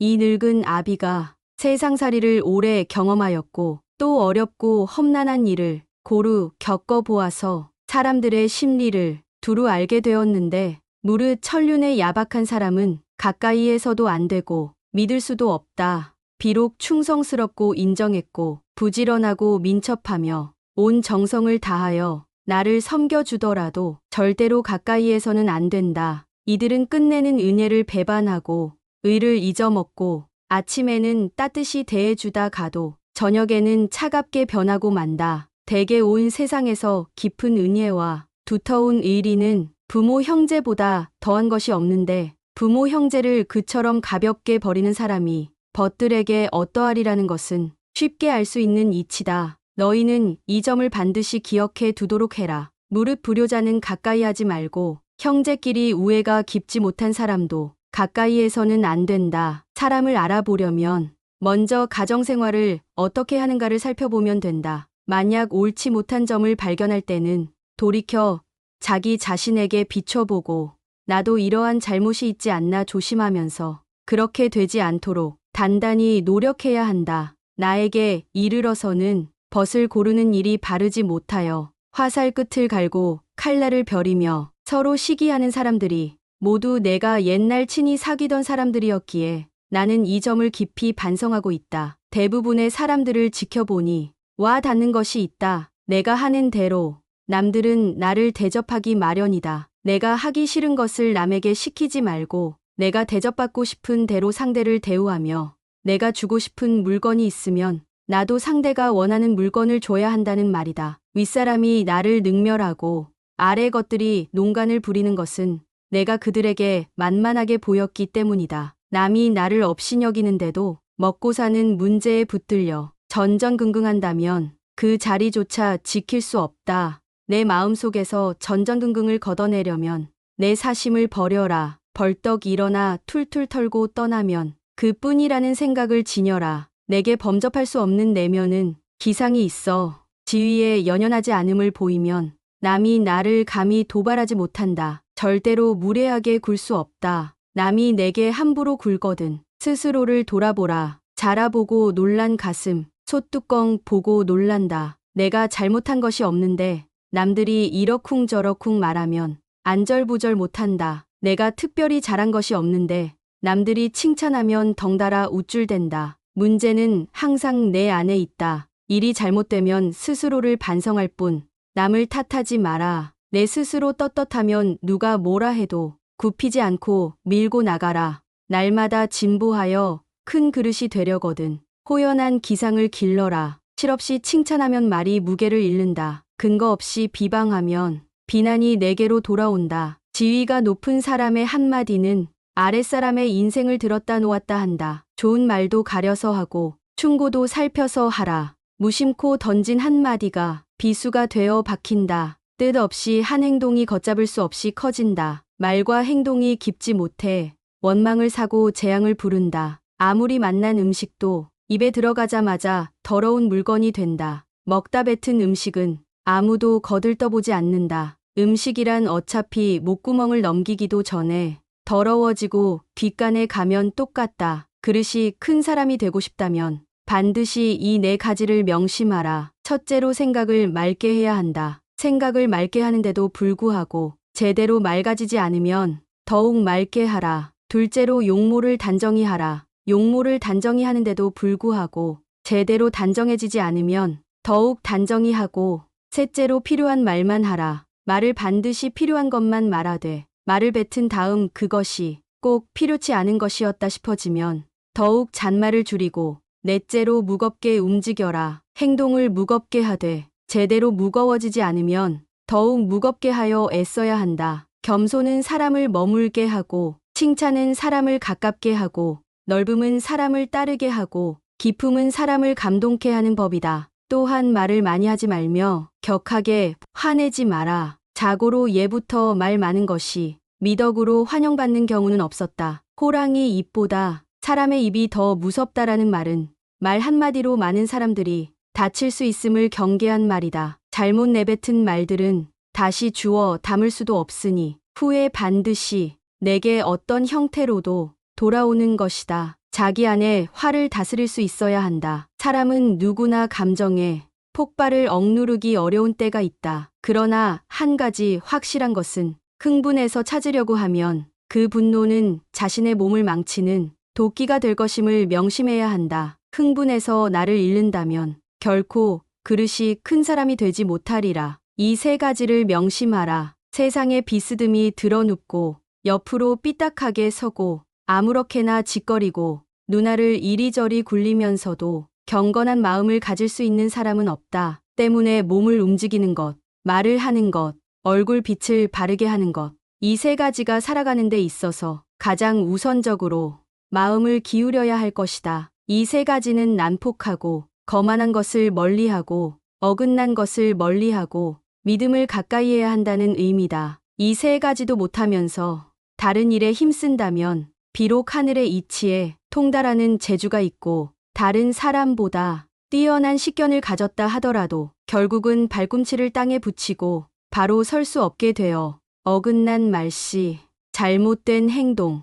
이 늙은 아비가 세상살이를 오래 경험하였고 또 어렵고 험난한 일을 고루 겪어보아서 사람들의 심리를 두루 알게 되었는데 무릇 천륜의 야박한 사람은 가까이에서도 안 되고 믿을 수도 없다. 비록 충성스럽고 인정했고 부지런하고 민첩하며 온 정성을 다하여 나를 섬겨주더라도 절대로 가까이에서는 안 된다. 이들은 끝내는 은혜를 배반하고 의를 잊어먹고 아침에는 따뜻이 대해주다 가도 저녁에는 차갑게 변하고 만다. 대개 온 세상에서 깊은 은혜와 두터운 의리는 부모 형제보다 더한 것이 없는데 부모 형제를 그처럼 가볍게 버리는 사람이 벗들에게 어떠하리라는 것은 쉽게 알 수 있는 이치다. 너희는 이 점을 반드시 기억해 두도록 해라. 무릇 불효자는 가까이 하지 말고 형제끼리 우애가 깊지 못한 사람도 가까이에서는 안 된다. 사람을 알아보려면 먼저 가정생활을 어떻게 하는가를 살펴보면 된다. 만약 옳지 못한 점을 발견할 때는 돌이켜 자기 자신에게 비춰보고 나도 이러한 잘못이 있지 않나 조심하면서 그렇게 되지 않도록 단단히 노력해야 한다. 나에게 이르러서는 벗을 고르는 일이 바르지 못하여 화살 끝을 갈고 칼날을 벼리며 서로 시기하는 사람들이 모두 내가 옛날 친히 사귀던 사람들이었기에 나는 이 점을 깊이 반성하고 있다. 대부분의 사람들을 지켜보니 와 닿는 것이 있다. 내가 하는 대로 남들은 나를 대접하기 마련이다. 내가 하기 싫은 것을 남에게 시키지 말고 내가 대접받고 싶은 대로 상대를 대우하며 내가 주고 싶은 물건이 있으면 나도 상대가 원하는 물건을 줘야 한다는 말이다. 윗사람이 나를 능멸하고 아래 것들이 농간을 부리는 것은 내가 그들에게 만만하게 보였기 때문이다. 남이 나를 업신여기는데도 먹고 사는 문제에 붙들려 전전긍긍한다면 그 자리조차 지킬 수 없다. 내 마음속에서 전전긍긍을 걷어내려면 내 사심을 버려라. 벌떡 일어나 툴툴 털고 떠나면 그뿐이라는 생각을 지녀라. 내게 범접할 수 없는 내면은 기상이 있어. 지위에 연연하지 않음을 보이면 남이 나를 감히 도발하지 못한다. 절대로 무례하게 굴 수 없다. 남이 내게 함부로 굴거든 스스로를 돌아보라. 자라보고 놀란 가슴, 소뚜껑 보고 놀란다. 내가 잘못한 것이 없는데 남들이 이러쿵저러쿵 말하면 안절부절 못한다. 내가 특별히 잘한 것이 없는데 남들이 칭찬하면 덩달아 우쭐댄다. 문제는 항상 내 안에 있다. 일이 잘못되면 스스로를 반성할 뿐 남을 탓하지 마라. 내 스스로 떳떳하면 누가 뭐라 해도 굽히지 않고 밀고 나가라. 날마다 진보하여 큰 그릇이 되려거든. 호연한 기상을 길러라. 실없이 칭찬하면 말이 무게를 잃는다. 근거 없이 비방하면 비난이 내게로 돌아온다. 지위가 높은 사람의 한마디는 아랫사람의 인생을 들었다 놓았다 한다. 좋은 말도 가려서 하고 충고도 살펴서 하라. 무심코 던진 한마디가 비수가 되어 박힌다. 뜻없이 한 행동이 걷잡을 수 없이 커진다. 말과 행동이 깊지 못해 원망을 사고 재앙을 부른다. 아무리 맛난 음식도 입에 들어가자마자 더러운 물건이 된다. 먹다 뱉은 음식은 아무도 거들떠보지 않는다. 음식이란 어차피 목구멍을 넘기기도 전에 더러워지고 귓간에 가면 똑같다. 그릇이 큰 사람이 되고 싶다면 반드시 이 네 가지를 명심하라. 첫째로 생각을 맑게 해야 한다. 생각을 맑게 하는데도 불구하고 제대로 맑아지지 않으면 더욱 맑게 하라. 둘째로 용모를 단정히 하라. 용모를 단정히 하는데도 불구하고 제대로 단정해지지 않으면 더욱 단정히 하고 셋째로 필요한 말만 하라. 말을 반드시 필요한 것만 말하되 말을 뱉은 다음 그것이 꼭 필요치 않은 것이었다 싶어지면 더욱 잔말을 줄이고 넷째로 무겁게 움직여라. 행동을 무겁게 하되 제대로 무거워지지 않으면 더욱 무겁게 하여 애써야 한다. 겸손은 사람을 머물게 하고 칭찬은 사람을 가깝게 하고 넓음은 사람을 따르게 하고 기품은 사람을 감동케 하는 법이다. 또한 말을 많이 하지 말며 격하게 화내지 마라. 자고로 예부터 말 많은 것이 미덕으로 환영받는 경우는 없었다. 호랑이 입보다 사람의 입이 더 무섭다라는 말은 말 한마디로 많은 사람들이 다칠 수 있음을 경계한 말이다. 잘못 내뱉은 말들은 다시 주워 담을 수도 없으니 후에 반드시 내게 어떤 형태로도 돌아오는 것이다. 자기 안에 화를 다스릴 수 있어야 한다. 사람은 누구나 감정에 폭발을 억누르기 어려운 때가 있다. 그러나 한 가지 확실한 것은 흥분해서 찾으려고 하면 그 분노는 자신의 몸을 망치는 도끼가 될 것임을 명심해야 한다. 흥분해서 나를 잃는다면 결코 그릇이 큰 사람이 되지 못하리라. 이 세 가지를 명심하라. 세상에 비스듬히 드러눕고 옆으로 삐딱하게 서고 아무렇게나 짓거리고 누나를 이리저리 굴리면서도 경건한 마음을 가질 수 있는 사람은 없다. 때문에 몸을 움직이는 것, 말을 하는 것, 얼굴 빛을 바르게 하는 것. 이 세 가지가 살아가는 데 있어서 가장 우선적으로 마음을 기울여야 할 것이다. 이 세 가지는 난폭하고 거만한 것을 멀리하고 어긋난 것을 멀리하고 믿음을 가까이 해야 한다는 의미다. 이 세 가지도 못하면서 다른 일에 힘쓴다면 비록 하늘의 이치에 통달하는 재주가 있고 다른 사람보다 뛰어난 식견을 가졌다 하더라도 결국은 발꿈치를 땅에 붙이고 바로 설 수 없게 되어 어긋난 말씨, 잘못된 행동,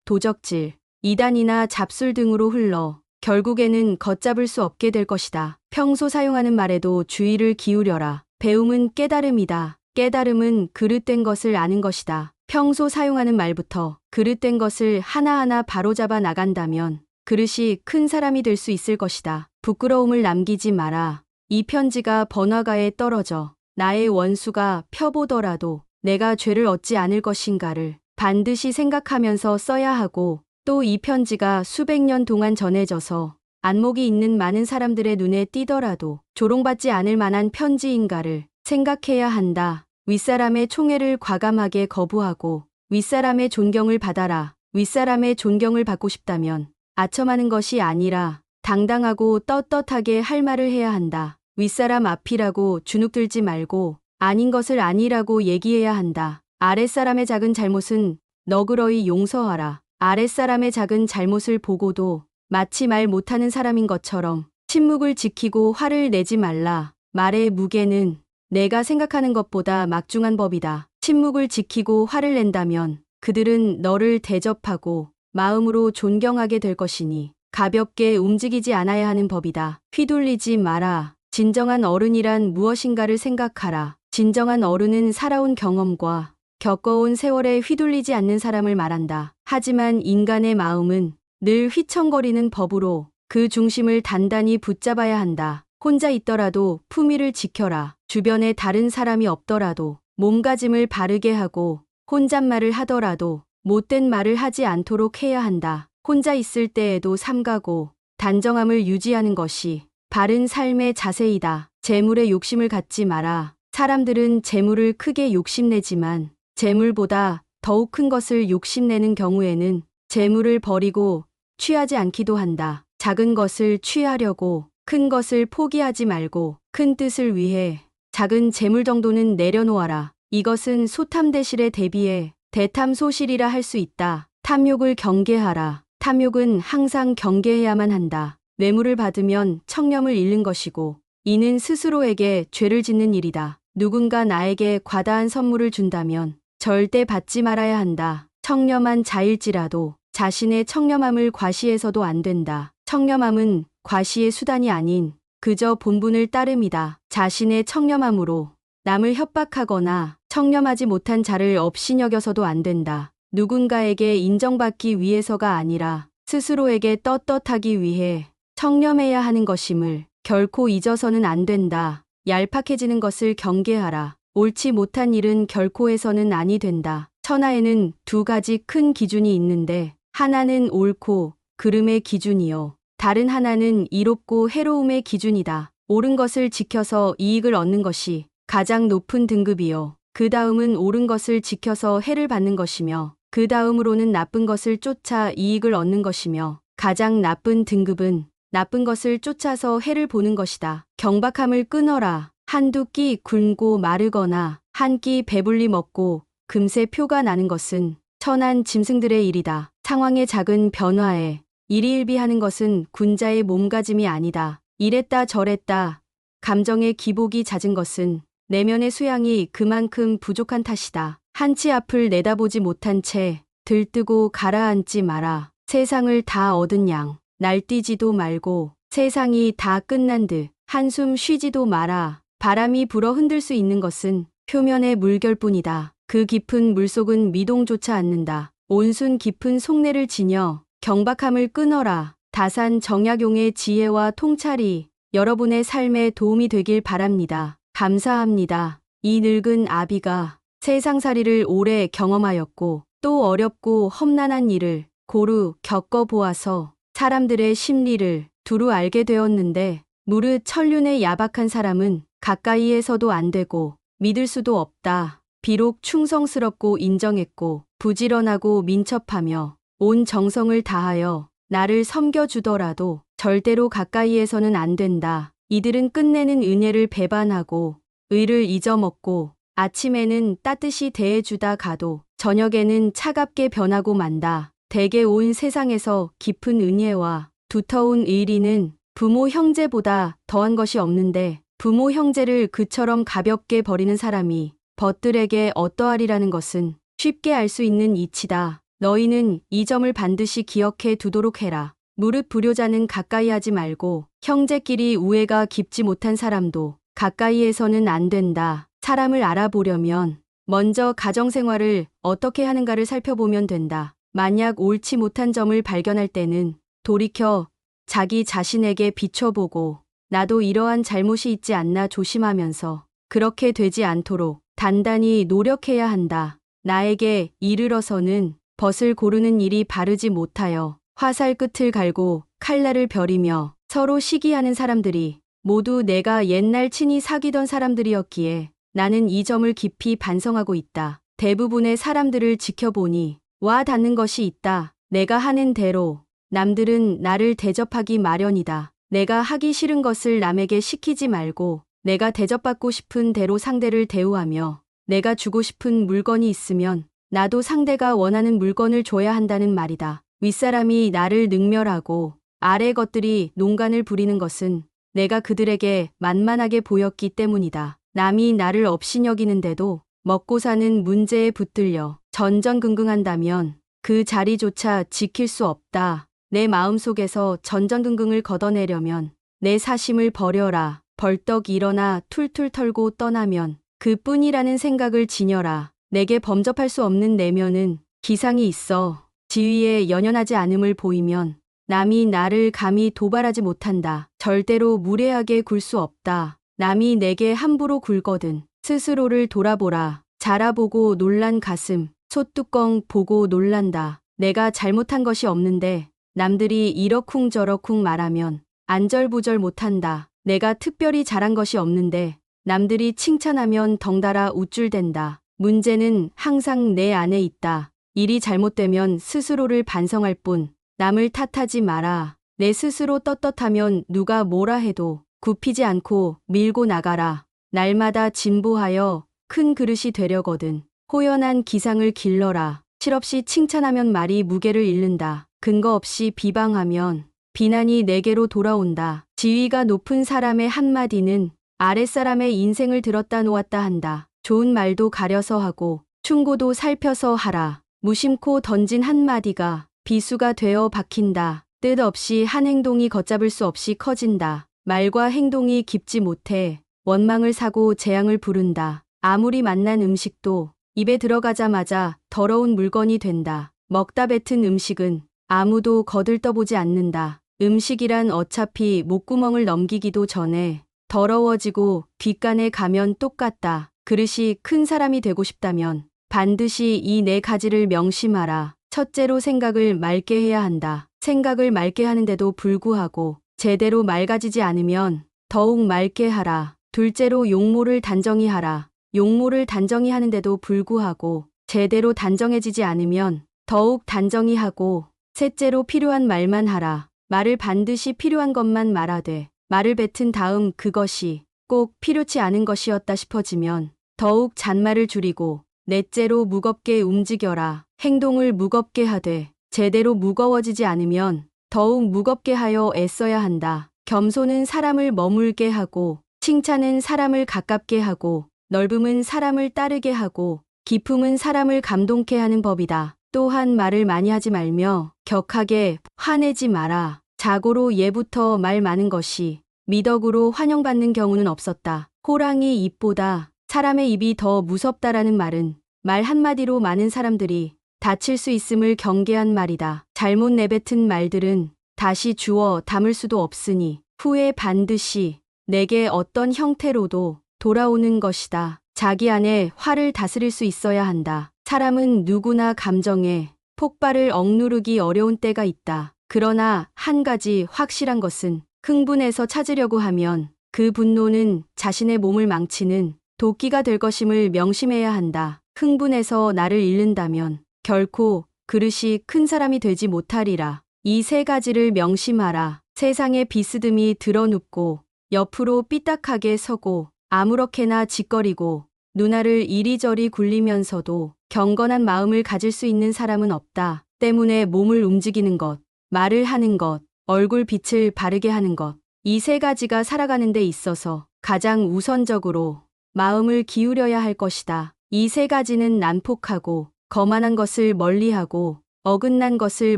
도적질, 이단이나 잡술 등으로 흘러 결국에는 걷잡을 수 없게 될 것이다. 평소 사용하는 말에도 주의를 기울여라. 배움은 깨달음이다. 깨달음은 그릇된 것을 아는 것이다. 평소 사용하는 말부터 그릇된 것을 하나하나 바로잡아 나간다면 그릇이 큰 사람이 될 수 있을 것이다. 부끄러움을 남기지 마라. 이 편지가 번화가에 떨어져 나의 원수가 펴보더라도 내가 죄를 얻지 않을 것인가를 반드시 생각하면서 써야 하고 또 이 편지가 수백 년 동안 전해져서 안목이 있는 많은 사람들의 눈에 띄더라도 조롱받지 않을 만한 편지인가를 생각해야 한다. 윗사람의 총애를 과감하게 거부하고 윗사람의 존경을 받아라. 윗사람의 존경을 받고 싶다면 아첨하는 것이 아니라 당당하고 떳떳하게 할 말을 해야 한다. 윗사람 앞이라고 주눅들지 말고 아닌 것을 아니라고 얘기해야 한다. 아랫사람의 작은 잘못은 너그러이 용서하라. 아랫사람의 작은 잘못을 보고도 마치 말 못하는 사람인 것처럼 침묵을 지키고 화를 내지 말라. 말의 무게는 내가 생각하는 것보다 막중한 법이다. 침묵을 지키고 화를 낸다면 그들은 너를 대접하고 마음으로 존경하게 될 것이니 가볍게 움직이지 않아야 하는 법이다. 휘둘리지 마라. 진정한 어른이란 무엇인가를 생각하라. 진정한 어른은 살아온 경험과 겪어온 세월에 휘둘리지 않는 사람을 말한다. 하지만 인간의 마음은 늘 휘청거리는 법으로 그 중심을 단단히 붙잡아야 한다. 혼자 있더라도 품위를 지켜라. 주변에 다른 사람이 없더라도 몸가짐을 바르게 하고 혼잣말을 하더라도 못된 말을 하지 않도록 해야 한다. 혼자 있을 때에도 삼가고 단정함을 유지하는 것이 바른 삶의 자세이다. 재물에 욕심을 갖지 마라. 사람들은 재물을 크게 욕심내지만 재물보다 더욱 큰 것을 욕심내는 경우에는 재물을 버리고 취하지 않기도 한다. 작은 것을 취하려고 큰 것을 포기하지 말고 큰 뜻을 위해 작은 재물 정도는 내려놓아라. 이것은 소탐대실에 대비해 대탐소실이라 할 수 있다. 탐욕을 경계하라. 탐욕은 항상 경계해야만 한다. 뇌물을 받으면 청렴을 잃는 것이고 이는 스스로에게 죄를 짓는 일이다. 누군가 나에게 과다한 선물을 준다면 절대 받지 말아야 한다. 청렴한 자일지라도 자신의 청렴함을 과시해서도 안 된다. 청렴함은 과시의 수단이 아닌 그저 본분을 따름이다. 자신의 청렴함으로 남을 협박하거나 청렴하지 못한 자를 업신여겨서도 안 된다. 누군가에게 인정받기 위해서가 아니라 스스로에게 떳떳하기 위해 청렴해야 하는 것임을 결코 잊어서는 안 된다. 얄팍해지는 것을 경계하라. 옳지 못한 일은 결코 해서는 아니 된다. 천하에는 두 가지 큰 기준이 있는데 하나는 옳고 그름의 기준이요. 다른 하나는 이롭고 해로움의 기준이다. 옳은 것을 지켜서 이익을 얻는 것이 가장 높은 등급이요. 그 다음은 옳은 것을 지켜서 해를 받는 것이며 그 다음으로는 나쁜 것을 쫓아 이익을 얻는 것이며 가장 나쁜 등급은 나쁜 것을 쫓아서 해를 보는 것이다. 경박함을 끊어라. 한두 끼 굶고 마르거나 한 끼 배불리 먹고 금세 표가 나는 것은 천한 짐승들의 일이다. 상황의 작은 변화에 일희일비하는 것은 군자의 몸가짐이 아니다. 이랬다 저랬다 감정의 기복이 잦은 것은 내면의 수양이 그만큼 부족한 탓이다. 한치 앞을 내다보지 못한 채 들뜨고 가라앉지 마라. 세상을 다 얻은 양, 날뛰지도 말고 세상이 다 끝난 듯 한숨 쉬지도 마라. 바람이 불어 흔들 수 있는 것은 표면의 물결뿐이다. 그 깊은 물속은 미동조차 않는다. 온순 깊은 속내를 지녀 경박함을 끊어라. 다산 정약용의 지혜와 통찰이 여러분의 삶에 도움이 되길 바랍니다. 감사합니다. 이 늙은 아비가 세상살이를 오래 경험하였고 또 어렵고 험난한 일을 고루 겪어보아서 사람들의 심리를 두루 알게 되었는데 무릇 천륜의 야박한 사람은 가까이에서도 안 되고 믿을 수도 없다. 비록 충성스럽고 인정했고 부지런하고 민첩하며 온 정성을 다하여 나를 섬겨주더라도 절대로 가까이에서는 안 된다. 이들은 끝내는 은혜를 배반하고 의를 잊어먹고 아침에는 따뜻이 대해주다 가도 저녁에는 차갑게 변하고 만다. 대개 온 세상에서 깊은 은혜와 두터운 의리는 부모 형제보다 더한 것이 없는데 부모 형제를 그처럼 가볍게 버리는 사람이 벗들에게 어떠하리라는 것은 쉽게 알 수 있는 이치다. 너희는 이 점을 반드시 기억해 두도록 해라. 무릇 불효자는 가까이 하지 말고 형제끼리 우애가 깊지 못한 사람도 가까이에서는 안 된다. 사람을 알아보려면 먼저 가정생활을 어떻게 하는가를 살펴보면 된다. 만약 옳지 못한 점을 발견할 때는 돌이켜 자기 자신에게 비춰보고 나도 이러한 잘못이 있지 않나 조심하면서 그렇게 되지 않도록 단단히 노력해야 한다. 나에게 이르러서는 벗을 고르는 일이 바르지 못하여 화살 끝을 갈고 칼날을 벼리며 서로 시기하는 사람들이 모두 내가 옛날 친히 사귀던 사람들이었기에 나는 이 점을 깊이 반성하고 있다. 대부분의 사람들을 지켜보니 와 닿는 것이 있다. 내가 하는 대로 남들은 나를 대접하기 마련이다. 내가 하기 싫은 것을 남에게 시키지 말고 내가 대접받고 싶은 대로 상대를 대우하며 내가 주고 싶은 물건이 있으면 나도 상대가 원하는 물건을 줘야 한다는 말이다. 윗사람이 나를 능멸하고 아래 것들이 농간을 부리는 것은 내가 그들에게 만만하게 보였기 때문이다. 남이 나를 업신여기는데도 먹고 사는 문제에 붙들려 전전긍긍한다면 그 자리조차 지킬 수 없다. 내 마음속에서 전전긍긍을 걷어내려면 내 사심을 버려라. 벌떡 일어나 툴툴 털고 떠나면 그뿐이라는 생각을 지녀라. 내게 범접할 수 없는 내면은 기상이 있어. 지위에 연연하지 않음을 보이면 남이 나를 감히 도발하지 못한다. 절대로 무례하게 굴 수 없다. 남이 내게 함부로 굴거든 스스로를 돌아보라. 자라보고 놀란 가슴, 솥뚜껑 보고 놀란다. 내가 잘못한 것이 없는데 남들이 이러쿵저러쿵 말하면 안절부절 못한다. 내가 특별히 잘한 것이 없는데 남들이 칭찬하면 덩달아 우쭐댄다. 문제는 항상 내 안에 있다. 일이 잘못되면 스스로를 반성할 뿐 남을 탓하지 마라. 내 스스로 떳떳하면 누가 뭐라 해도 굽히지 않고 밀고 나가라. 날마다 진보하여 큰 그릇이 되려거든. 호연한 기상을 길러라. 실없이 칭찬하면 말이 무게를 잃는다. 근거 없이 비방하면 비난이 내게로 돌아온다. 지위가 높은 사람의 한마디는 아랫사람의 인생을 들었다 놓았다 한다. 좋은 말도 가려서 하고 충고도 살펴서 하라. 무심코 던진 한마디가 비수가 되어 박힌다. 뜻없이 한 행동이 걷잡을 수 없이 커진다. 말과 행동이 깊지 못해 원망을 사고 재앙을 부른다. 아무리 맛난 음식도 입에 들어가자마자 더러운 물건이 된다. 먹다 뱉은 음식은 아무도 거들떠보지 않는다. 음식이란 어차피 목구멍을 넘기기도 전에 더러워지고 귓간에 가면 똑같다. 그릇이 큰 사람이 되고 싶다면 반드시 이 네 가지를 명심하라. 첫째로 생각을 맑게 해야 한다. 생각을 맑게 하는데도 불구하고 제대로 맑아지지 않으면 더욱 맑게 하라. 둘째로 용모를 단정히 하라. 용모를 단정히 하는데도 불구하고 제대로 단정해지지 않으면 더욱 단정히 하고 셋째로 필요한 말만 하라. 말을 반드시 필요한 것만 말하되 말을 뱉은 다음 그것이 꼭 필요치 않은 것이었다 싶어지면 더욱 잔말을 줄이고 넷째로 무겁게 움직여라. 행동을 무겁게 하되 제대로 무거워지지 않으면 더욱 무겁게 하여 애써야 한다. 겸손은 사람을 머물게 하고 칭찬은 사람을 가깝게 하고 넓음은 사람을 따르게 하고 깊음은 사람을 감동케 하는 법이다. 또한 말을 많이 하지 말며 격하게 화내지 마라. 자고로 예부터 말 많은 것이 미덕으로 환영받는 경우는 없었다. 호랑이 입보다 사람의 입이 더 무섭다라는 말은 말 한마디로 많은 사람들이 다칠 수 있음을 경계한 말이다. 잘못 내뱉은 말들은 다시 주워 담을 수도 없으니 후에 반드시 내게 어떤 형태로도 돌아오는 것이다. 자기 안에 화를 다스릴 수 있어야 한다. 사람은 누구나 감정에 폭발을 억누르기 어려운 때가 있다. 그러나 한 가지 확실한 것은 흥분해서 찾으려고 하면 그 분노는 자신의 몸을 망치는 도끼가 될 것임을 명심해야 한다. 흥분해서 나를 잃는다면 결코 그릇이 큰 사람이 되지 못하리라. 이 세 가지를 명심하라. 세상에 비스듬히 드러눕고 옆으로 삐딱하게 서고 아무렇게나 짓거리고 누나를 이리저리 굴리면서도 경건한 마음을 가질 수 있는 사람은 없다. 때문에 몸을 움직이는 것, 말을 하는 것, 얼굴 빛을 바르게 하는 것. 이 세 가지가 살아가는 데 있어서 가장 우선적으로 마음을 기울여야 할 것이다. 이 세 가지는 난폭하고 거만한 것을 멀리하고 어긋난 것을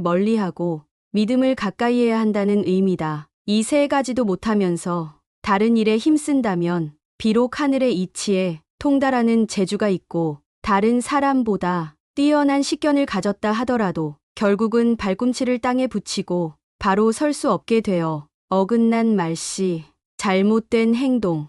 멀리하고 믿음을 가까이 해야 한다는 의미다. 이 세 가지도 못하면서 다른 일에 힘쓴다면 비록 하늘의 이치에 통달하는 재주가 있고 다른 사람보다 뛰어난 식견을 가졌다 하더라도 결국은 발꿈치를 땅에 붙이고 바로 설 수 없게 되어 어긋난 말씨, 잘못된 행동,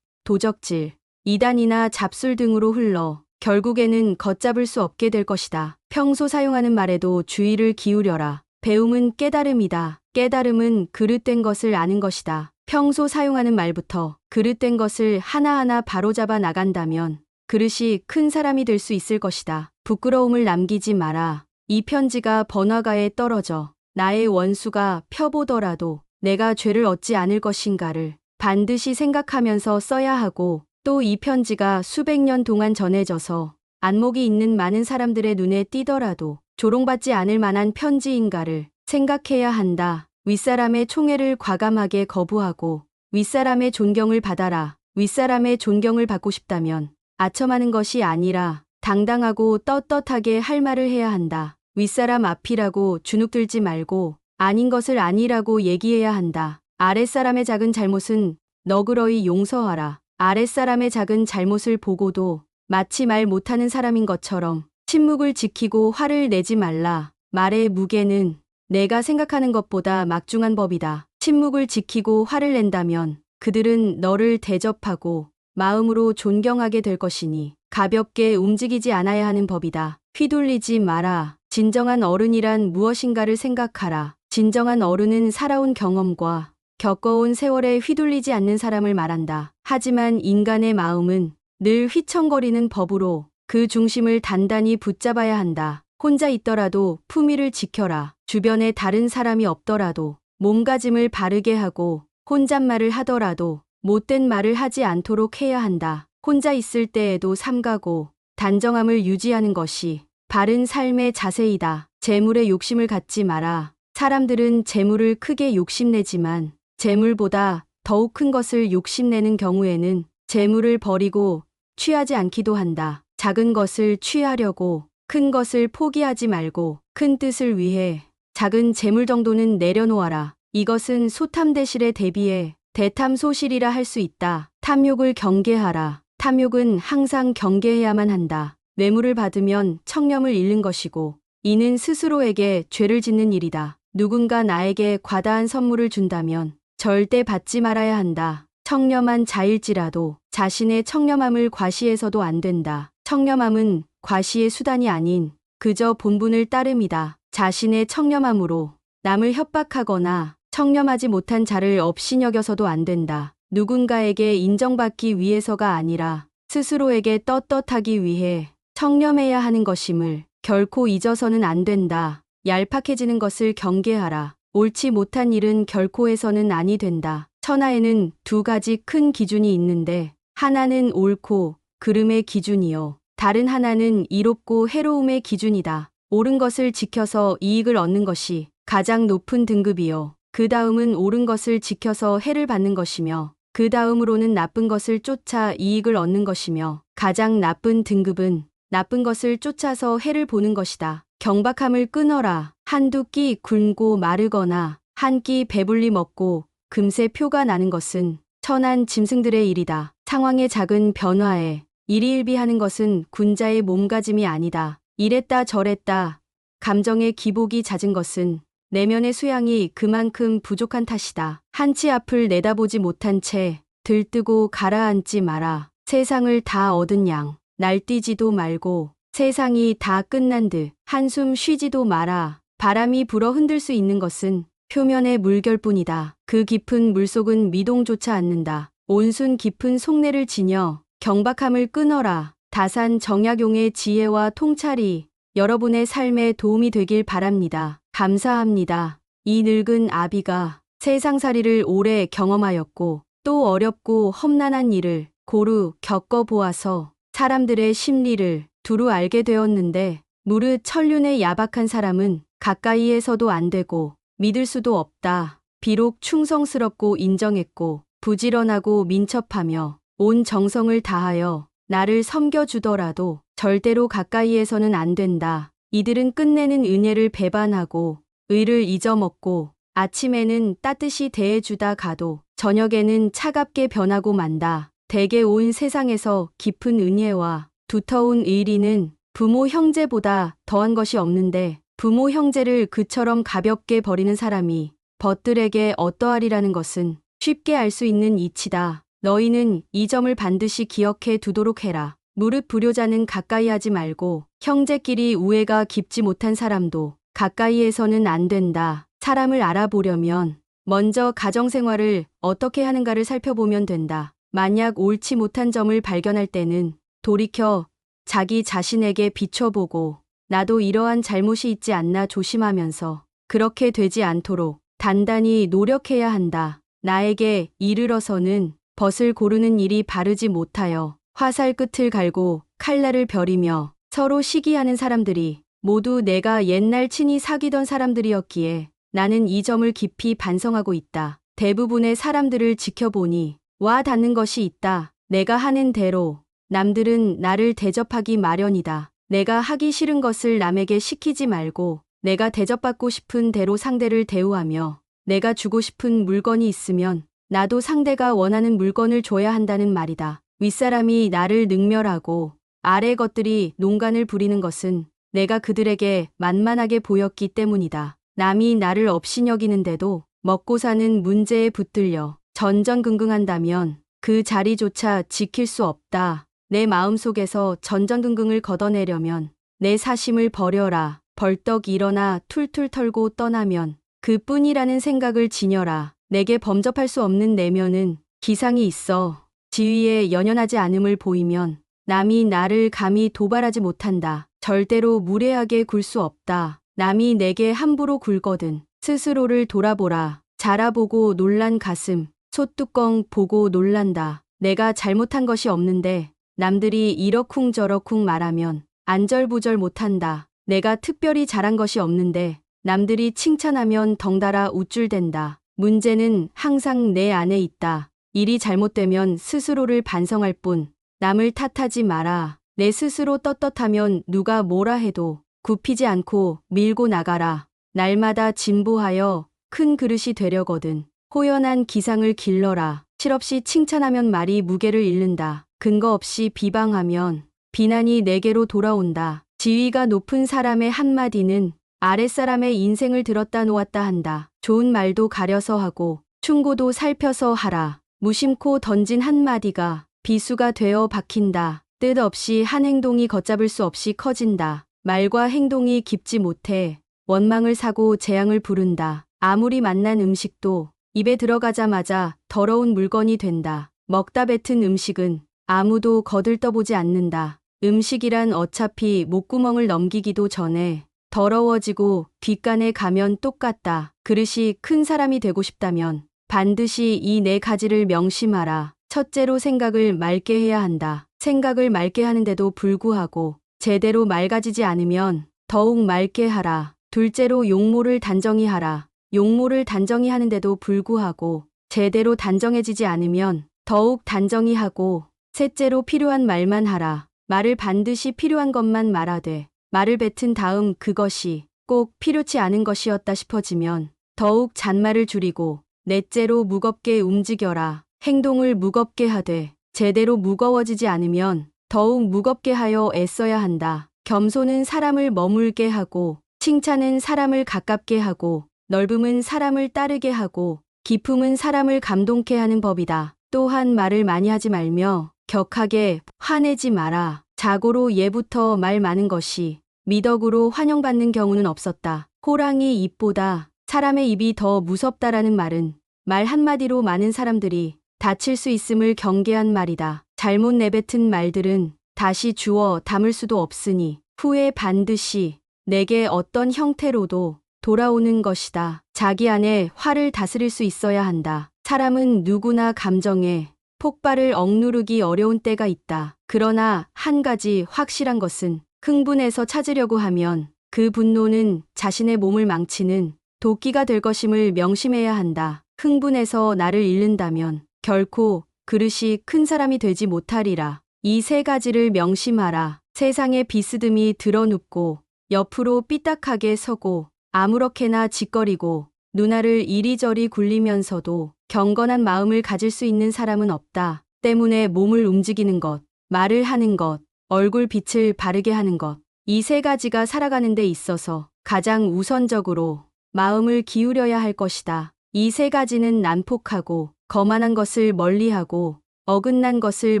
도적질, 이단이나 잡술 등으로 흘러 결국에는 걷잡을 수 없게 될 것이다. 평소 사용하는 말에도 주의를 기울여라. 배움은 깨달음이다. 깨달음은 그릇된 것을 아는 것이다. 평소 사용하는 말부터 그릇된 것을 하나하나 바로잡아 나간다면 그릇이 큰 사람이 될 수 있을 것이다. 부끄러움을 남기지 마라. 이 편지가 번화가에 떨어져 나의 원수가 펴보더라도 내가 죄를 얻지 않을 것인가를 반드시 생각하면서 써야 하고 또 이 편지가 수백 년 동안 전해져서 안목이 있는 많은 사람들의 눈에 띄더라도 조롱받지 않을 만한 편지인가를 생각해야 한다. 윗사람의 총애를 과감하게 거부하고 윗사람의 존경을 받아라. 윗사람의 존경을 받고 싶다면 아첨하는 것이 아니라 당당하고 떳떳하게 할 말을 해야 한다. 윗사람 앞이라고 주눅들지 말고 아닌 것을 아니라고 얘기해야 한다. 아랫사람의 작은 잘못은 너그러이 용서하라. 아랫사람의 작은 잘못을 보고도 마치 말 못하는 사람인 것처럼 침묵을 지키고 화를 내지 말라. 말의 무게는 내가 생각하는 것보다 막중한 법이다. 침묵을 지키고 화를 낸다면 그들은 너를 대접하고 마음으로 존경하게 될 것이니 가볍게 움직이지 않아야 하는 법이다. 휘둘리지 마라. 진정한 어른이란 무엇인가를 생각하라. 진정한 어른은 살아온 경험과 겪어온 세월에 휘둘리지 않는 사람을 말한다. 하지만 인간의 마음은 늘 휘청거리는 법으로 그 중심을 단단히 붙잡아야 한다. 혼자 있더라도 품위를 지켜라. 주변에 다른 사람이 없더라도 몸가짐을 바르게 하고 혼잣말을 하더라도 못된 말을 하지 않도록 해야 한다. 혼자 있을 때에도 삼가고 단정함을 유지하는 것이 바른 삶의 자세이다. 재물에 욕심을 갖지 마라. 사람들은 재물을 크게 욕심내지만 재물보다 더욱 큰 것을 욕심내는 경우에는 재물을 버리고 취하지 않기도 한다. 작은 것을 취하려고 큰 것을 포기하지 말고 큰 뜻을 위해 작은 재물 정도는 내려놓아라. 이것은 소탐대실에 대비해 대탐소실이라 할 수 있다. 탐욕을 경계하라. 탐욕은 항상 경계해야만 한다. 뇌물을 받으면 청렴을 잃는 것이고 이는 스스로에게 죄를 짓는 일이다. 누군가 나에게 과다한 선물을 준다면 절대 받지 말아야 한다. 청렴한 자일지라도 자신의 청렴함을 과시해서도 안 된다. 청렴함은 과시의 수단이 아닌 그저 본분을 따름이다. 자신의 청렴함으로 남을 협박하거나 청렴하지 못한 자를 업신여겨서도 안 된다. 누군가에게 인정받기 위해서가 아니라 스스로에게 떳떳하기 위해 청렴해야 하는 것임을 결코 잊어서는 안 된다. 얄팍해지는 것을 경계하라. 옳지 못한 일은 결코 해서는 아니 된다. 천하에는 두 가지 큰 기준이 있는데 하나는 옳고 그름의 기준이요. 다른 하나는 이롭고 해로움의 기준이다. 옳은 것을 지켜서 이익을 얻는 것이 가장 높은 등급이요. 그 다음은 옳은 것을 지켜서 해를 받는 것이며 그 다음으로는 나쁜 것을 쫓아 이익을 얻는 것이며 가장 나쁜 등급은 나쁜 것을 쫓아서 해를 보는 것이다. 경박함을 끊어라. 한두 끼 굶고 마르거나 한 끼 배불리 먹고 금세 표가 나는 것은 천한 짐승들의 일이다. 상황의 작은 변화에 일희일비하는 것은 군자의 몸가짐이 아니다. 이랬다 저랬다 감정의 기복이 잦은 것은 내면의 수양이 그만큼 부족한 탓이다. 한치 앞을 내다보지 못한 채 들뜨고 가라앉지 마라. 세상을 다 얻은 양 날뛰지도 말고 세상이 다 끝난 듯 한숨 쉬지도 마라. 바람이 불어 흔들 수 있는 것은 표면의 물결뿐이다. 그 깊은 물속은 미동조차 않는다. 온순 깊은 속내를 지녀 경박함을 끊어라. 다산 정약용의 지혜와 통찰이 여러분의 삶에 도움이 되길 바랍니다. 감사합니다. 이 늙은 아비가 세상살이를 오래 경험하였고 또 어렵고 험난한 일을 고루 겪어보아서 사람들의 심리를 두루 알게 되었는데 무릇 천륜의 야박한 사람은 가까이에서도 안 되고 믿을 수도 없다. 비록 충성스럽고 인정했고 부지런하고 민첩하며 온 정성을 다하여 나를 섬겨주더라도 절대로 가까이에서는 안 된다. 이들은 끝내는 은혜를 배반하고 의를 잊어먹고 아침에는 따뜻이 대해주다 가도 저녁에는 차갑게 변하고 만다. 대개 온 세상에서 깊은 은혜와 두터운 의리는 부모 형제보다 더한 것이 없는데 부모 형제를 그처럼 가볍게 버리는 사람이 벗들에게 어떠하리라는 것은 쉽게 알 수 있는 이치다. 너희는 이 점을 반드시 기억해 두도록 해라. 무릇 불효자는 가까이 하지 말고 형제끼리 우애가 깊지 못한 사람도 가까이에서는 안 된다. 사람을 알아보려면 먼저 가정생활을 어떻게 하는가를 살펴보면 된다. 만약 옳지 못한 점을 발견할 때는 돌이켜 자기 자신에게 비춰보고 나도 이러한 잘못이 있지 않나 조심하면서 그렇게 되지 않도록 단단히 노력해야 한다. 나에게 이르러서는 벗을 고르는 일이 바르지 못하여 화살 끝을 갈고 칼날을 벼리며 서로 시기하는 사람들이 모두 내가 옛날 친히 사귀던 사람들이었기에 나는 이 점을 깊이 반성하고 있다. 대부분의 사람들을 지켜보니 와 닿는 것이 있다. 내가 하는 대로 남들은 나를 대접하기 마련이다. 내가 하기 싫은 것을 남에게 시키지 말고 내가 대접받고 싶은 대로 상대를 대우하며 내가 주고 싶은 물건이 있으면 나도 상대가 원하는 물건을 줘야 한다는 말이다. 윗사람이 나를 능멸하고 아래 것들이 농간을 부리는 것은 내가 그들에게 만만하게 보였기 때문이다. 남이 나를 업신여기는데도 먹고 사는 문제에 붙들려 전전긍긍한다면 그 자리조차 지킬 수 없다. 내 마음속에서 전전긍긍을 걷어내려면 내 사심을 버려라. 벌떡 일어나 툴툴 털고 떠나면 그뿐이라는 생각을 지녀라. 내게 범접할 수 없는 내면은 기상이 있어. 지위에 연연하지 않음을 보이면 남이 나를 감히 도발하지 못한다. 절대로 무례하게 굴 수 없다. 남이 내게 함부로 굴거든 스스로를 돌아보라. 자라보고 놀란 가슴, 솥뚜껑 보고 놀란다. 내가 잘못한 것이 없는데 남들이 이러쿵저러쿵 말하면 안절부절 못한다. 내가 특별히 잘한 것이 없는데 남들이 칭찬하면 덩달아 우쭐댄다. 문제는 항상 내 안에 있다. 일이 잘못되면 스스로를 반성할 뿐 남을 탓하지 마라. 내 스스로 떳떳하면 누가 뭐라 해도 굽히지 않고 밀고 나가라. 날마다 진보하여 큰 그릇이 되려거든 호연한 기상을 길러라. 실없이 칭찬하면 말이 무게를 잃는다. 근거 없이 비방하면 비난이 내게로 돌아온다. 지위가 높은 사람의 한마디는 아랫사람의 인생을 들었다 놓았다 한다. 좋은 말도 가려서 하고 충고도 살펴서 하라. 무심코 던진 한마디가 비수가 되어 박힌다. 뜻없이 한 행동이 걷잡을 수 없이 커진다. 말과 행동이 깊지 못해 원망을 사고 재앙을 부른다. 아무리 맛난 음식도 입에 들어가자마자 더러운 물건이 된다. 먹다 뱉은 음식은 아무도 거들떠보지 않는다. 음식이란 어차피 목구멍을 넘기기도 전에 더러워지고 뒷간에 가면 똑같다. 그릇이 큰 사람이 되고 싶다면 반드시 이 네 가지를 명심하라. 첫째로 생각을 맑게 해야 한다. 생각을 맑게 하는데도 불구하고 제대로 맑아지지 않으면 더욱 맑게 하라. 둘째로 용모를 단정히 하라. 용모를 단정히 하는데도 불구하고 제대로 단정해지지 않으면 더욱 단정히 하고 셋째로 필요한 말만 하라. 말을 반드시 필요한 것만 말하되 말을 뱉은 다음 그것이 꼭 필요치 않은 것이었다 싶어지면 더욱 잔말을 줄이고 넷째로 무겁게 움직여라. 행동을 무겁게 하되 제대로 무거워지지 않으면 더욱 무겁게 하여 애써야 한다. 겸손은 사람을 머물게 하고 칭찬은 사람을 가깝게 하고 넓음은 사람을 따르게 하고 기품은 사람을 감동케 하는 법이다. 또한 말을 많이 하지 말며 격하게 화내지 마라. 자고로 예부터 말 많은 것이 미덕으로 환영받는 경우는 없었다. 호랑이 입보다 사람의 입이 더 무섭다라는 말은 말 한마디로 많은 사람들이 다칠 수 있음을 경계한 말이다. 잘못 내뱉은 말들은 다시 주워 담을 수도 없으니 후에 반드시 내게 어떤 형태로도 돌아오는 것이다. 자기 안에 화를 다스릴 수 있어야 한다. 사람은 누구나 감정에 폭발을 억누르기 어려운 때가 있다. 그러나 한 가지 확실한 것은 흥분해서 찾으려고 하면 그 분노는 자신의 몸을 망치는 도끼가 될 것임을 명심해야 한다. 흥분해서 나를 잃는다면 결코 그릇이 큰 사람이 되지 못하리라. 이 세 가지를 명심하라. 세상에 비스듬히 드러눕고 옆으로 삐딱하게 서고 아무렇게나 짓거리고 누나를 이리저리 굴리면서도 경건한 마음을 가질 수 있는 사람은 없다. 때문에 몸을 움직이는 것, 말을 하는 것, 얼굴 빛을 바르게 하는 것. 이 세 가지가 살아가는 데 있어서 가장 우선적으로 마음을 기울여야 할 것이다. 이 세 가지는 난폭하고 거만한 것을 멀리하고 어긋난 것을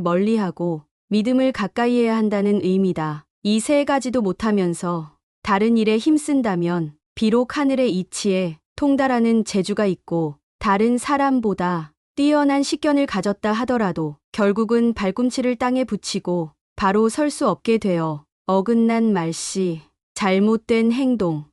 멀리하고 믿음을 가까이 해야 한다는 의미다. 이 세 가지도 못하면서 다른 일에 힘쓴다면 비록 하늘의 이치에 통달하는 재주가 있고 다른 사람보다 뛰어난 식견을 가졌다 하더라도 결국은 발꿈치를 땅에 붙이고 바로 설 수 없게 되어 어긋난 말씨, 잘못된 행동,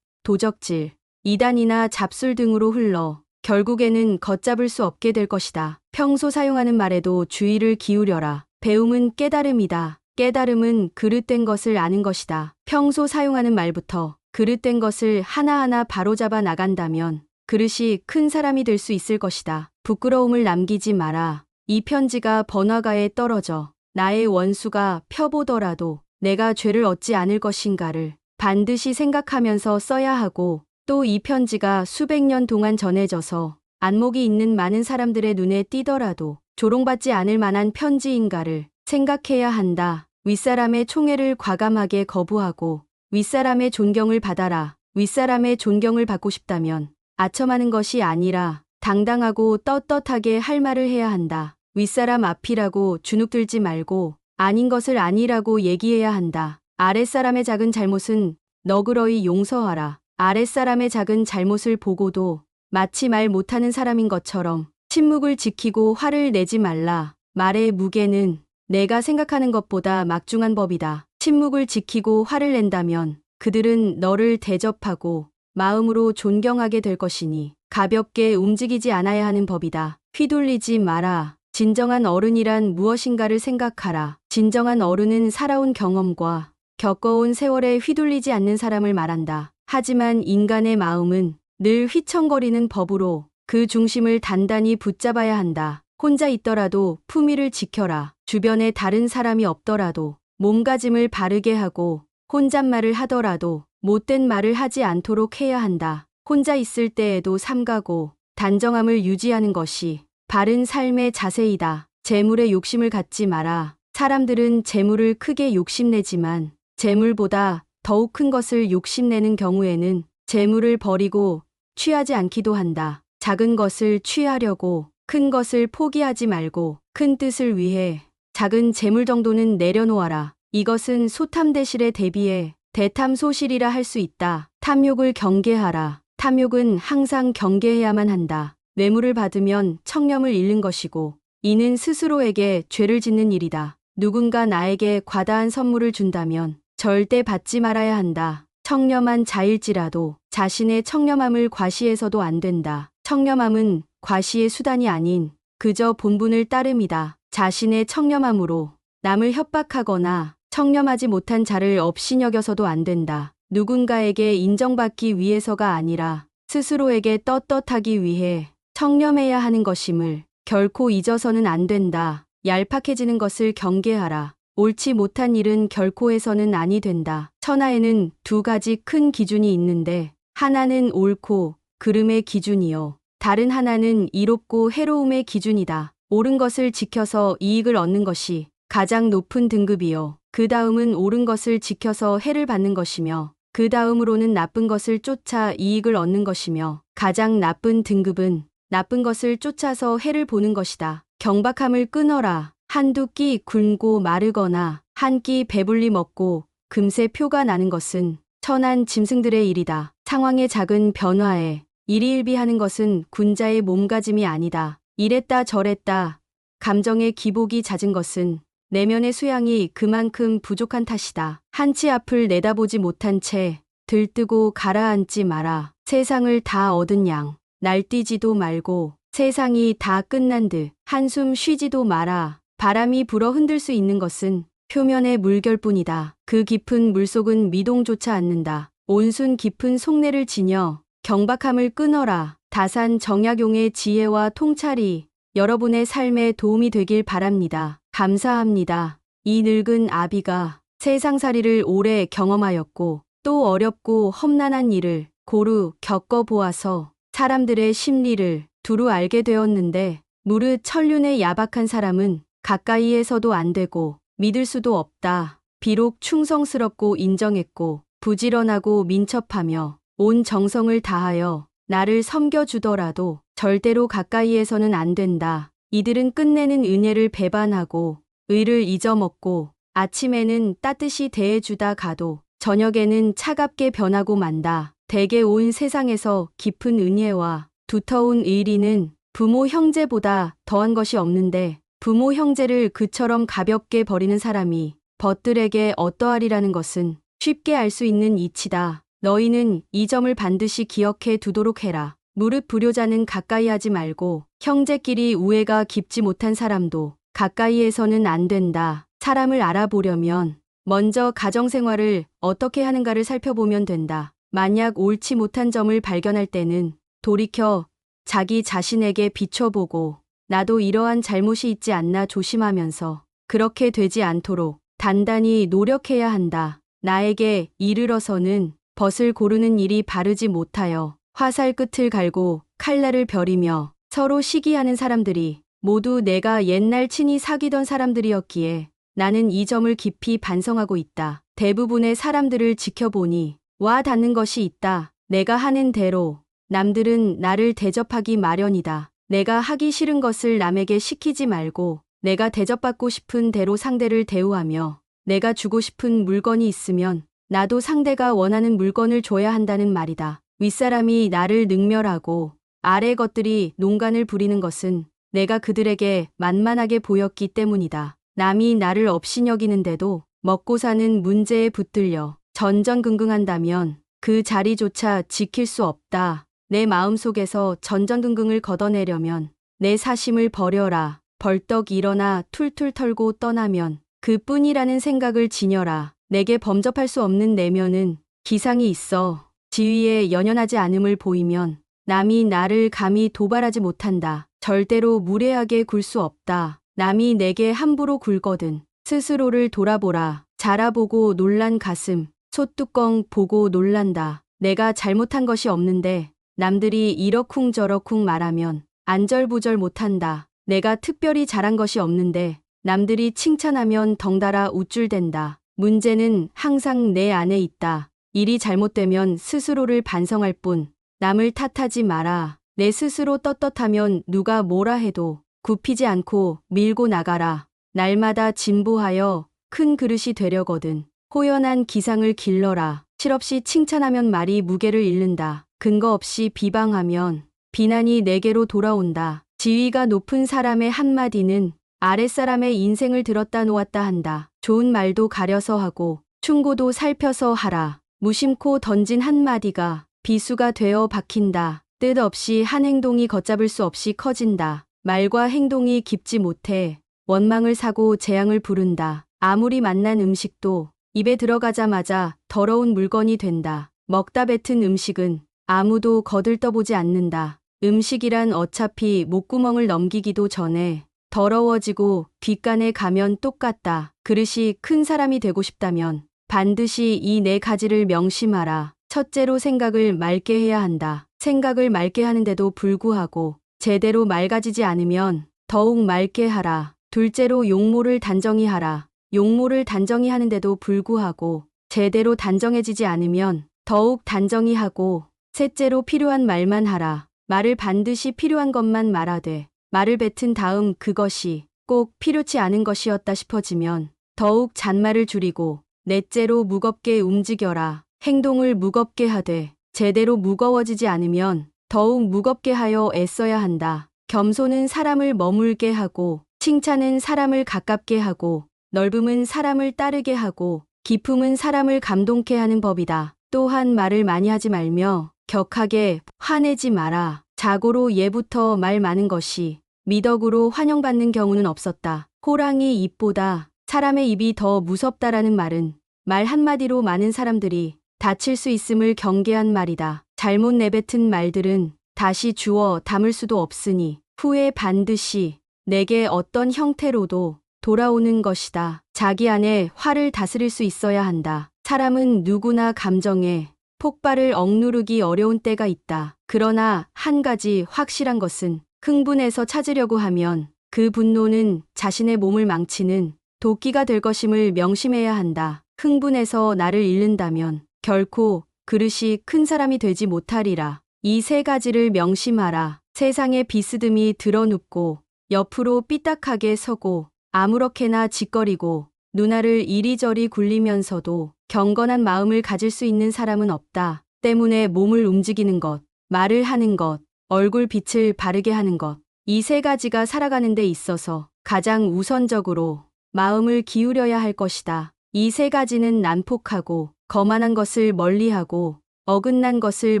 도적질, 이단이나 잡술 등으로 흘러 결국에는 걷잡을 수 없게 될 것이다. 평소 사용하는 말에도 주의를 기울여라. 배움은 깨달음이다. 깨달음은 그릇된 것을 아는 것이다. 평소 사용하는 말부터 그릇된 것을 하나하나 바로잡아 나간다면 그릇이 큰 사람이 될 수 있을 것이다. 부끄러움을 남기지 마라. 이 편지가 번화가에 떨어져 나의 원수가 펴보더라도 내가 죄를 얻지 않을 것인가를 반드시 생각하면서 써야 하고 또 이 편지가 수백 년 동안 전해져서 안목이 있는 많은 사람들의 눈에 띄더라도 조롱받지 않을 만한 편지인가를 생각해야 한다. 윗사람의 총애를 과감하게 거부하고 윗사람의 존경을 받아라. 윗사람의 존경을 받고 싶다면 아첨하는 것이 아니라 당당하고 떳떳하게 할 말을 해야 한다. 윗사람 앞이라고 주눅들지 말고 아닌 것을 아니라고 얘기해야 한다. 아랫사람의 작은 잘못은 너그러이 용서하라. 아랫사람의 작은 잘못을 보고도 마치 말 못하는 사람인 것처럼 침묵을 지키고 화를 내지 말라. 말의 무게는 내가 생각하는 것보다 막중한 법이다. 침묵을 지키고 화를 낸다면 그들은 너를 대접하고 마음으로 존경하게 될 것이니 가볍게 움직이지 않아야 하는 법이다. 휘둘리지 마라. 진정한 어른이란 무엇인가를 생각하라. 진정한 어른은 살아온 경험과 겪어온 세월에 휘둘리지 않는 사람을 말한다. 하지만 인간의 마음은 늘 휘청거리는 법으로 그 중심을 단단히 붙잡아야 한다. 혼자 있더라도 품위를 지켜라. 주변에 다른 사람이 없더라도 몸가짐을 바르게 하고 혼잣말을 하더라도 못된 말을 하지 않도록 해야 한다. 혼자 있을 때에도 삼가고 단정함을 유지하는 것이 바른 삶의 자세이다. 재물에 욕심을 갖지 마라. 사람들은 재물을 크게 욕심내지만 재물보다 더욱 큰 것을 욕심내는 경우에는 재물을 버리고 취하지 않기도 한다. 작은 것을 취하려고 큰 것을 포기하지 말고 큰 뜻을 위해 작은 재물 정도는 내려놓아라. 이것은 소탐대실에 대비해 대탐소실이라 할 수 있다. 탐욕을 경계하라. 탐욕은 항상 경계해야만 한다. 뇌물을 받으면 청렴을 잃는 것이고 이는 스스로에게 죄를 짓는 일이다. 누군가 나에게 과다한 선물을 준다면 절대 받지 말아야 한다. 청렴한 자일지라도 자신의 청렴함을 과시해서도 안 된다. 청렴함은 과시의 수단이 아닌 그저 본분을 따름이다. 자신의 청렴함으로 남을 협박하거나 청렴하지 못한 자를 업신여겨서도 안 된다. 누군가에게 인정받기 위해서가 아니라 스스로에게 떳떳하기 위해 청렴해야 하는 것임을 결코 잊어서는 안 된다. 얄팍해지는 것을 경계하라. 옳지 못한 일은 결코 해서는 아니 된다. 천하에는 두 가지 큰 기준이 있는데 하나는 옳고 그름의 기준이요. 다른 하나는 이롭고 해로움의 기준이다. 옳은 것을 지켜서 이익을 얻는 것이 가장 높은 등급이요. 그 다음은 옳은 것을 지켜서 해를 받는 것이며 그 다음으로는 나쁜 것을 쫓아 이익을 얻는 것이며 가장 나쁜 등급은 나쁜 것을 쫓아서 해를 보는 것이다. 경박함을 끊어라. 한두 끼 굶고 마르거나 한 끼 배불리 먹고 금세 표가 나는 것은 천한 짐승들의 일이다. 상황의 작은 변화에 일희일비하는 것은 군자의 몸가짐이 아니다. 이랬다 저랬다 감정의 기복이 잦은 것은 내면의 수양이 그만큼 부족한 탓이다. 한치 앞을 내다보지 못한 채 들뜨고 가라앉지 마라. 세상을 다 얻은 양 날뛰지도 말고 세상이 다 끝난 듯 한숨 쉬지도 마라. 바람이 불어 흔들 수 있는 것은 표면의 물결뿐이다. 그 깊은 물속은 미동조차 않는다. 온순 깊은 속내를 지녀 경박함을 끊어라. 다산 정약용의 지혜와 통찰이 여러분의 삶에 도움이 되길 바랍니다. 감사합니다. 이 늙은 아비가 세상살이를 오래 경험하였고 또 어렵고 험난한 일을 고루 겪어보아서 사람들의 심리를 두루 알게 되었는데 무릇 천륜의 야박한 사람은 가까이에서도 안 되고 믿을 수도 없다. 비록 충성스럽고 인정했고 부지런하고 민첩하며 온 정성을 다하여 나를 섬겨주더라도 절대로 가까이에서는 안 된다. 이들은 끝내는 은혜를 배반하고 의를 잊어먹고 아침에는 따뜻이 대해주다 가도 저녁에는 차갑게 변하고 만다. 대개 온 세상에서 깊은 은혜와 두터운 의리는 부모 형제보다 더한 것이 없는데 부모 형제를 그처럼 가볍게 버리는 사람이 벗들에게 어떠하리라는 것은 쉽게 알 수 있는 이치다. 너희는 이 점을 반드시 기억해 두도록 해라. 무릇 불효자는 가까이 하지 말고 형제끼리 우애가 깊지 못한 사람도 가까이에서는 안 된다. 사람을 알아보려면 먼저 가정생활을 어떻게 하는가를 살펴보면 된다. 만약 옳지 못한 점을 발견할 때는 돌이켜 자기 자신에게 비춰보고 나도 이러한 잘못이 있지 않나 조심하면서 그렇게 되지 않도록 단단히 노력해야 한다. 나에게 이르러서는 벗을 고르는 일이 바르지 못하여 화살 끝을 갈고 칼날을 벼리며 서로 시기하는 사람들이 모두 내가 옛날 친히 사귀던 사람들이었기에 나는 이 점을 깊이 반성하고 있다. 대부분의 사람들을 지켜보니 와 닿는 것이 있다. 내가 하는 대로 남들은 나를 대접하기 마련이다. 내가 하기 싫은 것을 남에게 시키지 말고 내가 대접받고 싶은 대로 상대를 대우하며 내가 주고 싶은 물건이 있으면 나도 상대가 원하는 물건을 줘야 한다는 말이다. 윗사람이 나를 능멸하고 아래 것들이 농간을 부리는 것은 내가 그들에게 만만하게 보였기 때문이다. 남이 나를 업신여기는데도 먹고 사는 문제에 붙들려 전전긍긍한다면 그 자리조차 지킬 수 없다. 내 마음속에서 전전긍긍을 걷어내려면 내 사심을 버려라. 벌떡 일어나 툴툴 털고 떠나면 그뿐이라는 생각을 지녀라. 내게 범접할 수 없는 내면은 기상이 있어. 지위에 연연하지 않음을 보이면 남이 나를 감히 도발하지 못한다. 절대로 무례하게 굴 수 없다. 남이 내게 함부로 굴거든 스스로를 돌아보라. 자라보고 놀란 가슴, 소뚜껑 보고 놀란다. 내가 잘못한 것이 없는데 남들이 이러쿵저러쿵 말하면 안절부절 못한다. 내가 특별히 잘한 것이 없는데 남들이 칭찬하면 덩달아 우쭐댄다. 문제는 항상 내 안에 있다. 일이 잘못되면 스스로를 반성할 뿐 남을 탓하지 마라. 내 스스로 떳떳하면 누가 뭐라 해도 굽히지 않고 밀고 나가라. 날마다 진보하여 큰 그릇이 되려거든. 호연한 기상을 길러라. 실없이 칭찬하면 말이 무게를 잃는다. 근거 없이 비방하면 비난이 내게로 돌아온다. 지위가 높은 사람의 한마디는 아랫사람의 인생을 들었다 놓았다 한다. 좋은 말도 가려서 하고 충고도 살펴서 하라. 무심코 던진 한마디가 비수가 되어 박힌다. 뜻없이 한 행동이 걷잡을 수 없이 커진다. 말과 행동이 깊지 못해 원망을 사고 재앙을 부른다. 아무리 맛난 음식도 입에 들어가자마자 더러운 물건이 된다. 먹다 뱉은 음식은 아무도 거들떠보지 않는다. 음식이란 어차피 목구멍을 넘기기도 전에 더러워지고 뒷간에 가면 똑같다. 그릇이 큰 사람이 되고 싶다면 반드시 이 네 가지를 명심하라. 첫째로 생각을 맑게 해야 한다. 생각을 맑게 하는데도 불구하고 제대로 맑아지지 않으면 더욱 맑게 하라. 둘째로 용모를 단정히 하라. 용모를 단정히 하는데도 불구하고 제대로 단정해지지 않으면 더욱 단정히 하고 셋째로 필요한 말만 하라. 말을 반드시 필요한 것만 말하되 말을 뱉은 다음 그것이 꼭 필요치 않은 것이었다 싶어지면 더욱 잔말을 줄이고 넷째로 무겁게 움직여라. 행동을 무겁게 하되 제대로 무거워지지 않으면 더욱 무겁게 하여 애써야 한다. 겸손은 사람을 머물게 하고 칭찬은 사람을 가깝게 하고 넓음은 사람을 따르게 하고 기품은 사람을 감동케 하는 법이다. 또한 말을 많이 하지 말며 격하게 화내지 마라. 자고로 예부터 말 많은 것이 미덕으로 환영받는 경우는 없었다. 호랑이 입보다 사람의 입이 더 무섭다라는 말은 말 한마디로 많은 사람들이 다칠 수 있음을 경계한 말이다. 잘못 내뱉은 말들은 다시 주워 담을 수도 없으니 후에 반드시 내게 어떤 형태로도 돌아오는 것이다. 자기 안에 화를 다스릴 수 있어야 한다. 사람은 누구나 감정에 폭발을 억누르기 어려운 때가 있다. 그러나 한 가지 확실한 것은 흥분해서 찾으려고 하면 그 분노는 자신의 몸을 망치는 도끼가 될 것임을 명심해야 한다. 흥분해서 나를 잃는다면 결코 그릇이 큰 사람이 되지 못하리라. 이 세 가지를 명심하라. 세상에 비스듬히 드러눕고 옆으로 삐딱하게 서고 아무렇게나 짓거리고 누나를 이리저리 굴리면서도 경건한 마음을 가질 수 있는 사람은 없다. 때문에 몸을 움직이는 것, 말을 하는 것, 얼굴 빛을 바르게 하는 것. 이 세 가지가 살아가는 데 있어서 가장 우선적으로 마음을 기울여야 할 것이다. 이 세 가지는 난폭하고 거만한 것을 멀리하고 어긋난 것을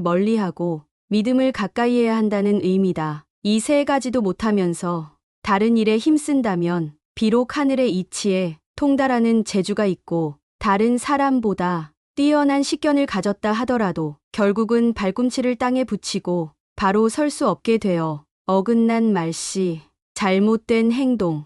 멀리하고 믿음을 가까이 해야 한다는 의미다. 이 세 가지도 못하면서 다른 일에 힘쓴다면 비록 하늘의 이치에 통달하는 재주가 있고 다른 사람보다 뛰어난 식견을 가졌다 하더라도 결국은 발꿈치를 땅에 붙이고 바로 설 수 없게 되어 어긋난 말씨, 잘못된 행동,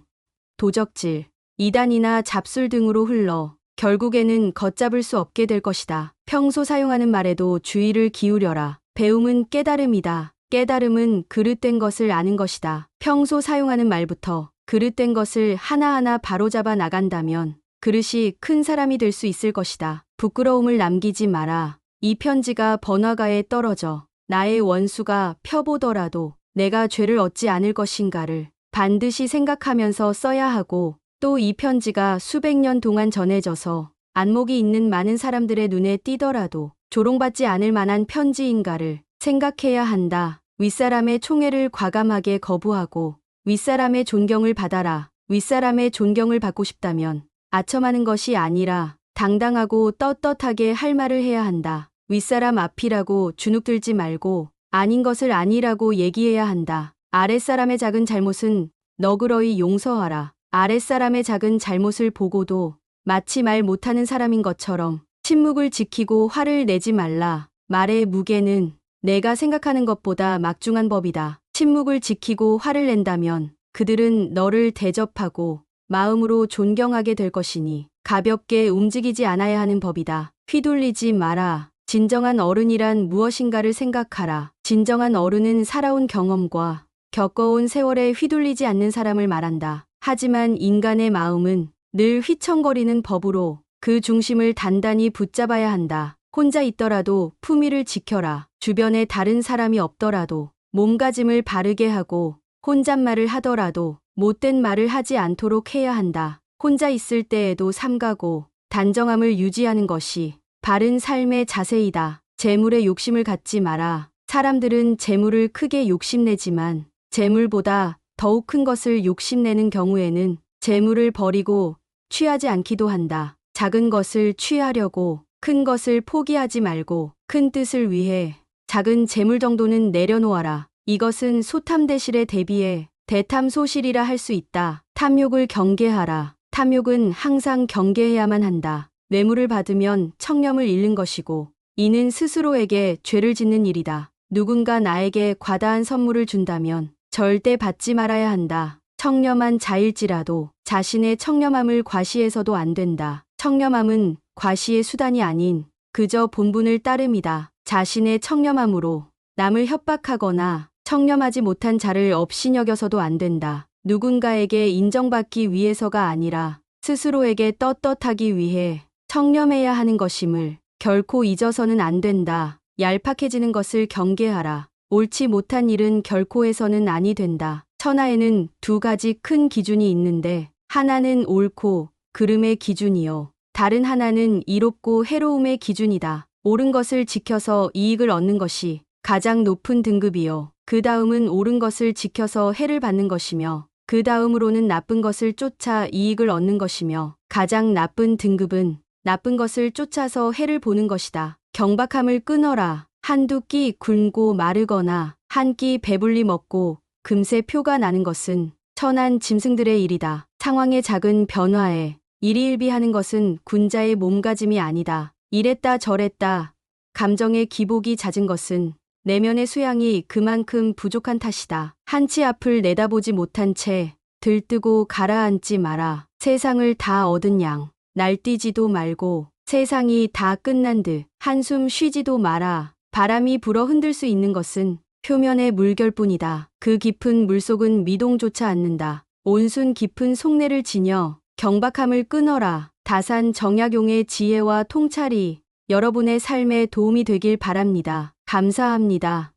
도적질, 이단이나 잡술 등으로 흘러 결국에는 걷잡을 수 없게 될 것이다. 평소 사용하는 말에도 주의를 기울여라. 배움은 깨달음이다. 깨달음은 그릇된 것을 아는 것이다. 평소 사용하는 말부터 그릇된 것을 하나하나 바로잡아 나간다면 그릇이 큰 사람이 될 수 있을 것이다. 부끄러움을 남기지 마라. 이 편지가 번화가에 떨어져 나의 원수가 펴보더라도 내가 죄를 얻지 않을 것인가를 반드시 생각하면서 써야 하고 또 이 편지가 수백 년 동안 전해져서 안목이 있는 많은 사람들의 눈에 띄더라도 조롱받지 않을 만한 편지인가를 생각해야 한다. 윗사람의 총애를 과감하게 거부하고 윗사람의 존경을 받아라. 윗사람의 존경을 받고 싶다면 아첨하는 것이 아니라 당당하고 떳떳하게 할 말을 해야 한다. 윗사람 앞이라고 주눅들지 말고 아닌 것을 아니라고 얘기해야 한다. 아랫사람의 작은 잘못은 너그러이 용서하라. 아랫사람의 작은 잘못을 보고도 마치 말 못하는 사람인 것처럼 침묵을 지키고 화를 내지 말라. 말의 무게는 내가 생각하는 것보다 막중한 법이다. 침묵을 지키고 화를 낸다면 그들은 너를 대접하고 마음으로 존경하게 될 것이니 가볍게 움직이지 않아야 하는 법이다. 휘둘리지 마라. 진정한 어른이란 무엇인가를 생각하라. 진정한 어른은 살아온 경험과 겪어온 세월에 휘둘리지 않는 사람을 말한다. 하지만 인간의 마음은 늘 휘청거리는 법으로 그 중심을 단단히 붙잡아야 한다. 혼자 있더라도 품위를 지켜라. 주변에 다른 사람이 없더라도 몸가짐을 바르게 하고 혼잣말을 하더라도 못된 말을 하지 않도록 해야 한다. 혼자 있을 때에도 삼가고 단정함을 유지하는 것이 바른 삶의 자세이다. 재물에 욕심을 갖지 마라. 사람들은 재물을 크게 욕심내지만 재물보다 더욱 큰 것을 욕심내는 경우에는 재물을 버리고 취하지 않기도 한다. 작은 것을 취하려고 큰 것을 포기하지 말고 큰 뜻을 위해 작은 재물 정도는 내려놓아라. 이것은 소탐대실에 대비해 대탐소실이라 할 수 있다. 탐욕을 경계하라. 탐욕은 항상 경계해야만 한다. 뇌물을 받으면 청렴을 잃는 것이고 이는 스스로에게 죄를 짓는 일이다. 누군가 나에게 과다한 선물을 준다면 절대 받지 말아야 한다. 청렴한 자일지라도 자신의 청렴함을 과시해서도 안 된다. 청렴함은 과시의 수단이 아닌 그저 본분을 따름이다. 자신의 청렴함으로 남을 협박하거나 청렴하지 못한 자를 업신여겨서도 안 된다. 누군가에게 인정받기 위해서가 아니라 스스로에게 떳떳하기 위해 청렴해야 하는 것임을 결코 잊어서는 안 된다. 얄팍해지는 것을 경계하라. 옳지 못한 일은 결코 해서는 아니 된다. 천하에는 두 가지 큰 기준이 있는데 하나는 옳고 그름의 기준이요. 다른 하나는 이롭고 해로움의 기준이다. 옳은 것을 지켜서 이익을 얻는 것이 가장 높은 등급이요. 그 다음은 옳은 것을 지켜서 해를 받는 것이며 그 다음으로는 나쁜 것을 쫓아 이익을 얻는 것이며 가장 나쁜 등급은 나쁜 것을 쫓아서 해를 보는 것이다. 경박함을 끊어라. 한두 끼 굶고 마르거나 한 끼 배불리 먹고 금세 표가 나는 것은 천한 짐승들의 일이다. 상황의 작은 변화에 일희일비하는 것은 군자의 몸가짐이 아니다. 이랬다 저랬다 감정의 기복이 잦은 것은 내면의 수양이 그만큼 부족한 탓이다. 한치 앞을 내다보지 못한 채 들뜨고 가라앉지 마라. 세상을 다 얻은 양 날뛰지도 말고 세상이 다 끝난 듯 한숨 쉬지도 마라. 바람이 불어 흔들 수 있는 것은 표면의 물결뿐이다. 그 깊은 물속은 미동조차 않는다. 온순 깊은 속내를 지녀 경박함을 끊어라. 다산 정약용의 지혜와 통찰이 여러분의 삶에 도움이 되길 바랍니다. 감사합니다.